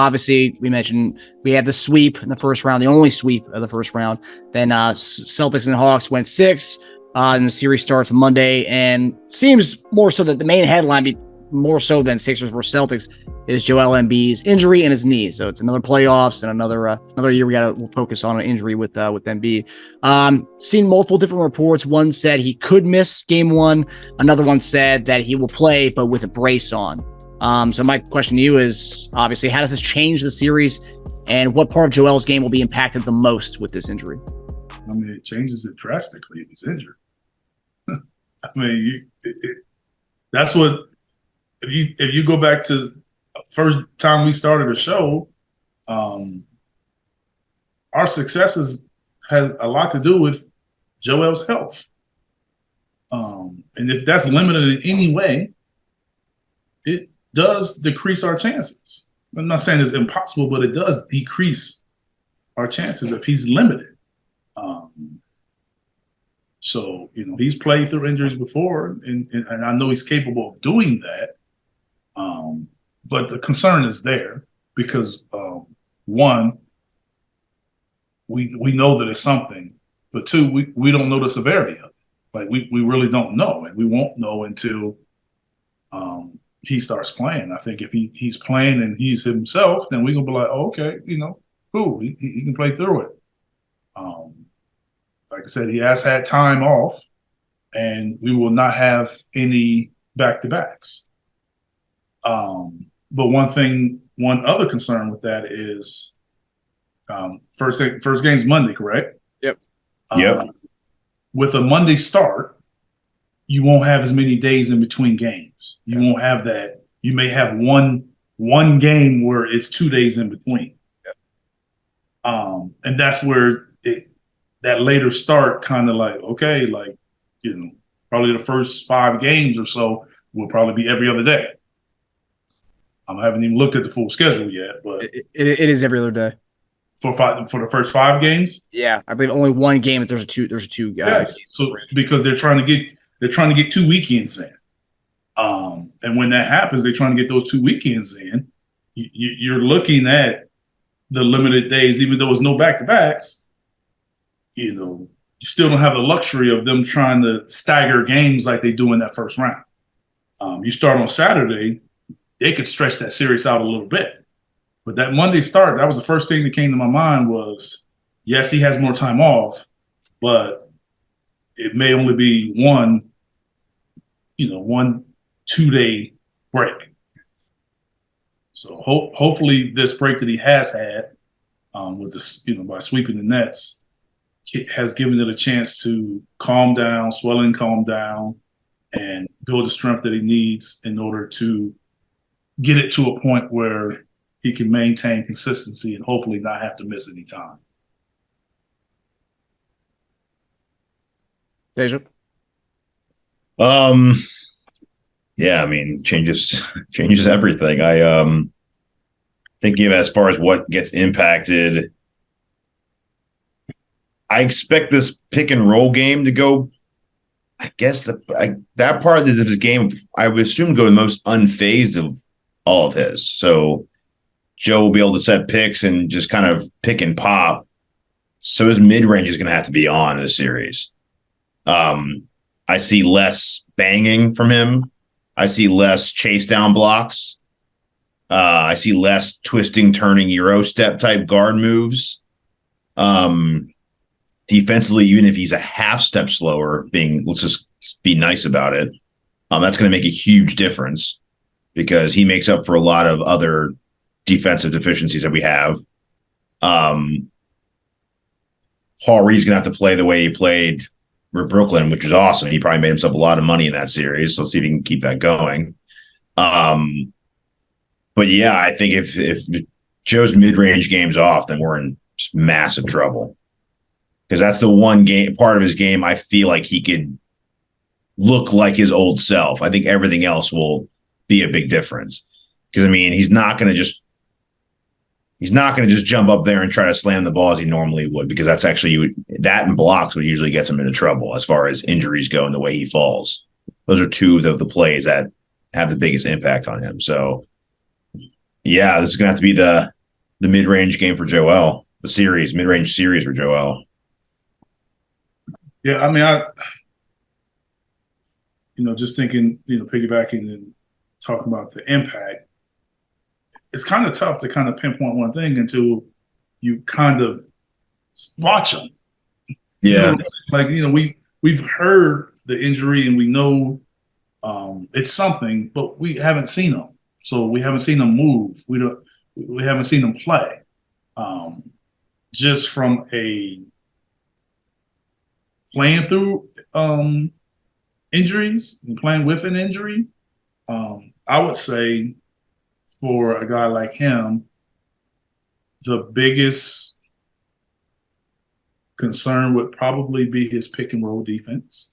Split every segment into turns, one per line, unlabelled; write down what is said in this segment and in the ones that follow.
Obviously, we mentioned we had the sweep in the first round, the only sweep of the first round. Then Celtics and Hawks went 6, and the series starts Monday. And seems more so that the main headline, more so than Sixers versus Celtics, is Joel Embiid's injury in his knee. So it's another playoffs and another year we got to focus on an injury with Embiid. Seen multiple different reports. One said he could miss game 1. Another one said that he will play, but with a brace on. So my question to you is, obviously, how does this change the series, and what part of Joel's game will be impacted the most with this injury?
I mean, it changes it drastically if he's injured. I mean, that's what if you go back to first time we started the show, our successes has a lot to do with Joel's health, and if that's limited in any way, it does decrease our chances. I'm not saying it's impossible, but it does decrease our chances if he's limited. So, he's played through injuries before, and I know he's capable of doing that. But the concern is there because, one, we know that it's something, but two, we don't know the severity of it. Like, we really don't know, and we won't know until he starts playing. I think if he's playing and he's himself, then we're gonna be like, oh, okay, cool, he can play through it. Like I said, he has had time off, and we will not have any back-to-backs. But one other concern with that is first game's Monday, correct?
Yep.
With a Monday start, you won't have as many days in between games. You won't have that. You may have one game where it's 2 days in between. And that's where that later start kind of like, okay, like, probably the first 5 games or so will probably be every other day. I haven't even looked at the full schedule yet, but
it is every other day
for the first 5 games.
Yeah, I believe only one game. There's a two guys.
Yes. So because they're trying to get 2 weekends in, and when that happens, they're trying to get those 2 weekends in. You're looking at the limited days, even though it's no back-to-backs. You still don't have the luxury of them trying to stagger games like they do in that first round. You start on Saturday, they could stretch that series out a little bit. But that Monday start, that was the first thing that came to my mind was, yes, he has more time off, but it may only be one 2-day break. So hopefully this break that he has had with this, by sweeping the Nets, has given it a chance to calm down, swelling calm down, and build the strength that he needs in order to get it to a point where he can maintain consistency and hopefully not have to miss any time.
Teja?
Yeah, I mean, changes everything. I think as far as what gets impacted, I expect this pick and roll game to go. I guess that part of this game, I would assume, go the most unfazed of all of his. So Joe will be able to set picks and just kind of pick and pop. So his mid range is going to have to be on in the series. I see less banging from him. I see less chase down blocks. I see less twisting, turning Euro step type guard moves. Defensively, even if he's a half step slower, let's just be nice about it. That's going to make a huge difference because he makes up for a lot of other defensive deficiencies that we have. Paul Reed's going to have to play the way he played for Brooklyn, which is awesome. He probably made himself a lot of money in that series. So let's see if he can keep that going. But yeah, I think if Joe's mid-range game's off, then we're in just massive trouble. Because that's the one part of his game I feel like he could look like his old self. I think everything else will be a big difference. Because I mean, he's not going to just jump up there and try to slam the ball as he normally would. Because that's actually that and blocks would usually get him into trouble as far as injuries go and the way he falls. Those are two of the plays that have the biggest impact on him. So, Yeah, this is gonna have to be the mid-range game for Joel. The mid-range series for Joel.
Yeah, I mean, just thinking, piggybacking and talking about the impact, it's kind of tough to kind of pinpoint one thing until you kind of watch them.
Yeah.
We've heard the injury and we know it's something, but we haven't seen them. So we haven't seen them move. We haven't seen them play. Just from a playing through injuries and playing with an injury, I would say for a guy like him, the biggest concern would probably be his pick and roll defense.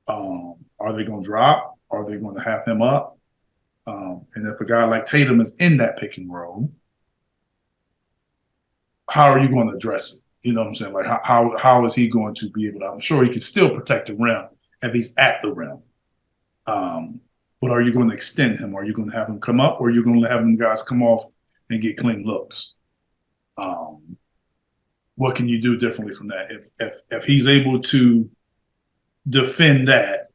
Are they going to drop? Are they going to have him up? And if a guy like Tatum is in that pick and roll, how are you going to address it? You know what I'm saying? Like how is he going to be able to? I'm sure he can still protect the rim if he's at the rim. But are you going to extend him? Are you going to have him come up, or are you going to have them guys come off and get clean looks? What can you do differently from that? If he's able to defend that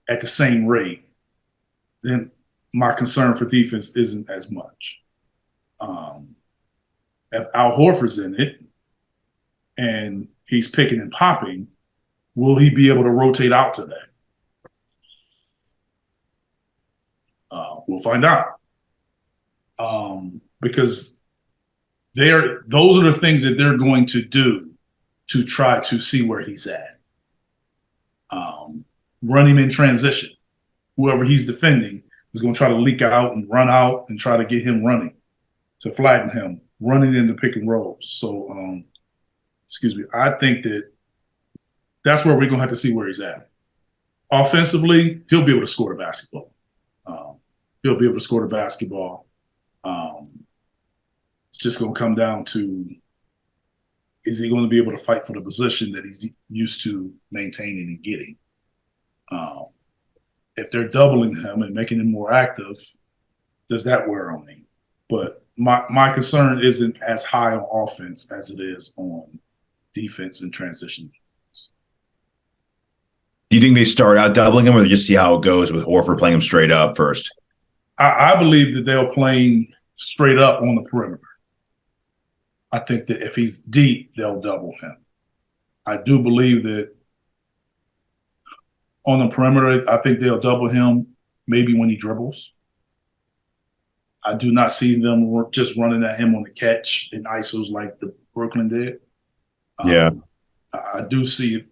at the same rate, then my concern for defense isn't as much. If Al Horford's in it and he's picking and popping, will he be able to rotate out to that? We'll find out. Because those are the things that they're going to do to try to see where he's at. Run him in transition. Whoever he's defending is going to try to leak out and run out and try to get him running to flatten him, running into pick and rolls. So, I think that's where we're going to have to see where he's at. Offensively, he'll be able to score the basketball. It's just going to come down to, is he going to be able to fight for the position that he's used to maintaining and getting? If they're doubling him and making him more active, does that wear on him? But my concern isn't as high on offense as it is on defense and transition.
Do you think they start out doubling him, or they just see how it goes with Horford playing him straight up first?
I believe that they'll play him straight up on the perimeter. I think that if he's deep, they'll double him. I do believe that on the perimeter, I think they'll double him maybe when he dribbles. I do not see them just running at him on the catch in ISOs like the Brooklyn did.
Yeah.
I do see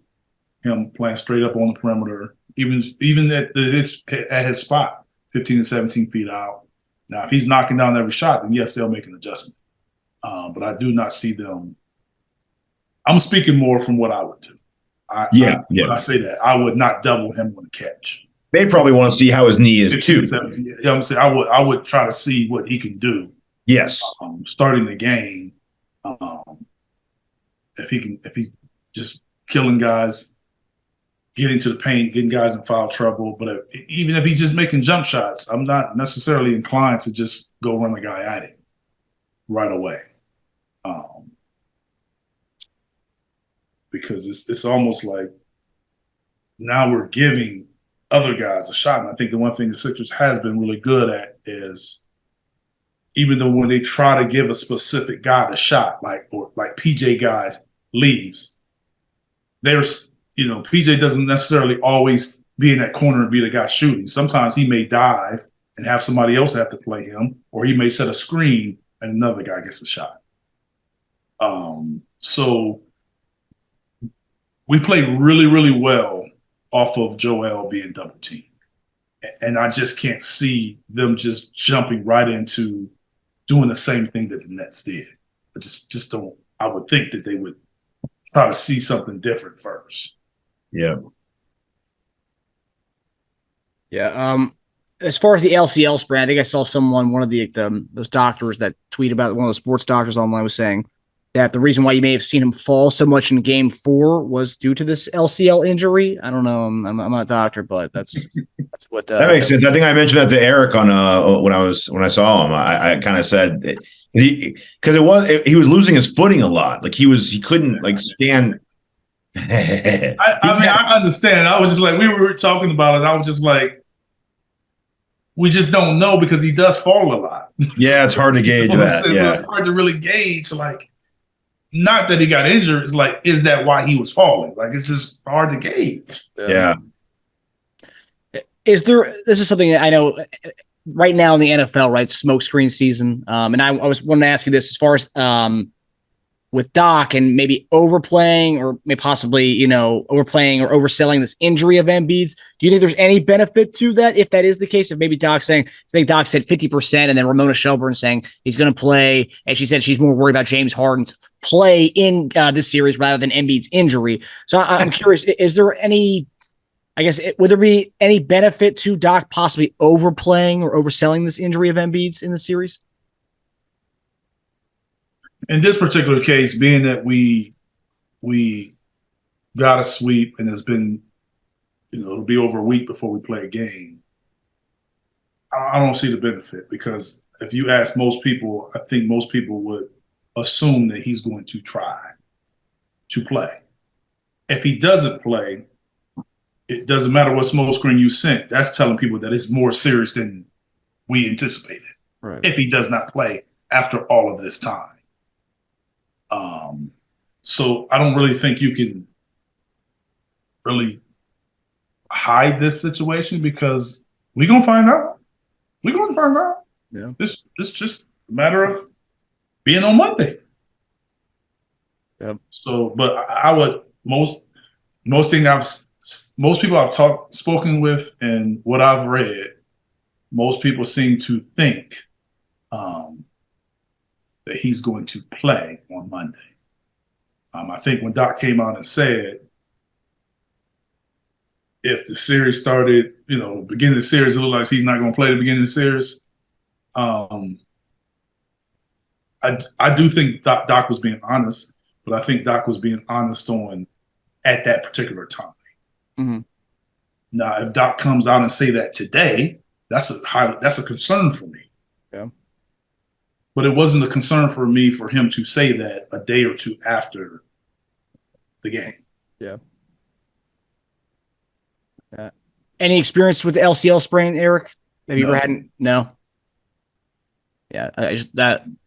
him playing straight up on the perimeter, even at his spot, 15 to 17 feet out. Now, if he's knocking down every shot, then yes, they'll make an adjustment. But I do not see them. I'm speaking more from what I would do. When I say that, I would not double him on the catch.
They probably want to see how his knee is too.
I'm saying I would try to see what he can do.
Yes.
Starting the game, if he's just killing guys, getting to the paint, getting guys in foul trouble. But even if he's just making jump shots, I'm not necessarily inclined to just go run the guy at it right away. Because it's almost like now we're giving other guys a shot. And I think the one thing the Sixers has been really good at is, even though when they try to give a specific guy the shot, like PJ guys leaves, PJ doesn't necessarily always be in that corner and be the guy shooting. Sometimes he may dive and have somebody else have to play him, or he may set a screen and another guy gets a shot. So we play really, really well off of Joel being double teamed. And I just can't see them just jumping right into doing the same thing that the Nets did. I just don't. I would think that they would try to see something different first.
Yeah.
Yeah. As far as the LCL spread, I think I saw one of those doctors that tweet about, one of the sports doctors online was saying that the reason why you may have seen him fall so much in Game 4 was due to this LCL injury? I don't know. I'm not a doctor, but that's what
that makes sense. I think I mentioned that to Eric on when I saw him. I kind of said he was losing his footing a lot. Like he couldn't like stand.
I mean, I understand. I was just like, we were talking about it. I was just like, we just don't know because he does fall a lot.
Yeah, it's hard to gauge that.
So
yeah.
it's hard to really gauge. Like, not that he got injured. It's like, is that why he was falling? Like, it's just hard to gauge.
Yeah.
This is something that I know right now in the NFL, right? Smoke screen season. And I was wanting to ask you this as far as with Doc and maybe overplaying or maybe possibly, overplaying or overselling this injury of Embiid's. Do you think there's any benefit to that if that is the case? If maybe Doc said 50% and then Ramona Shelburne saying he's going to play, and she said she's more worried about James Harden's play in this series rather than Embiid's injury. So I'm curious, is there any, would there be any benefit to Doc possibly overplaying or overselling this injury of Embiid's in the series?
In this particular case, being that we got a sweep and it's been, it'll be over a week before we play a game, I don't see the benefit because if you ask most people, I think most people would assume that he's going to try to play. If he doesn't play, it doesn't matter what smoke screen you sent. That's telling people that it's more serious than we anticipated.
Right.
If he does not play after all of this time. So I don't really think you can really hide this situation because we're going to find out. We're going to find out.
Yeah.
It's just a matter of being on Monday.
Yep.
So, but I would most people I've spoken with and what I've read, most people seem to think that he's going to play on Monday. I think when Doc came out and said, if the series started, beginning of the series, it looked like he's not going to play the beginning of the series. I do think Doc was being honest, but I think Doc was being honest at that particular time.
Mm-hmm.
Now, if Doc comes out and say that today, that's a concern for me.
Yeah.
But it wasn't a concern for me for him to say that a day or two after the game.
Yeah. Any experience with the LCL sprain, Eric? Have you ever had? No. Yeah, I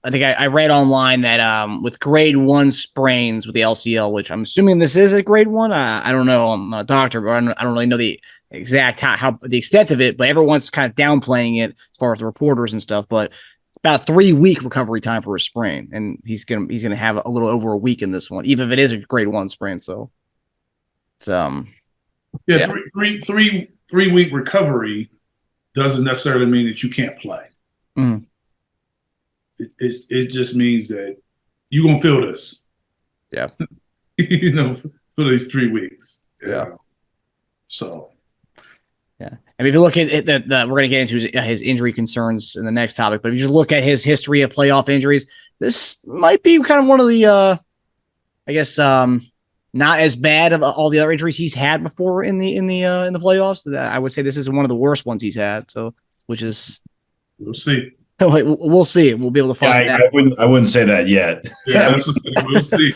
think I read online that with grade 1 sprains with the LCL, which I'm assuming this is a grade 1. I don't know. I'm not a doctor, but I don't really know the exact how the extent of it. But everyone's kind of downplaying it as far as the reporters and stuff. But about a 3-week recovery time for a sprain, and he's gonna have a little over a week in this one, even if it is a grade 1 sprain. So it's
3-week recovery doesn't necessarily mean that you can't play.
Mm.
It just means that you're gonna feel this.
Yeah.
For these 3 weeks.
Yeah.
So.
Yeah. I mean, if you look at it, we're going to get into his injury concerns in the next topic, but if you just look at his history of playoff injuries, this might be kind of one of the, not as bad of all the other injuries he's had before in the playoffs. I would say this is one of the worst ones he's had. So, which is,
we'll see.
We'll see. We'll be able to find out.
I wouldn't say that yet.
Yeah, we'll see.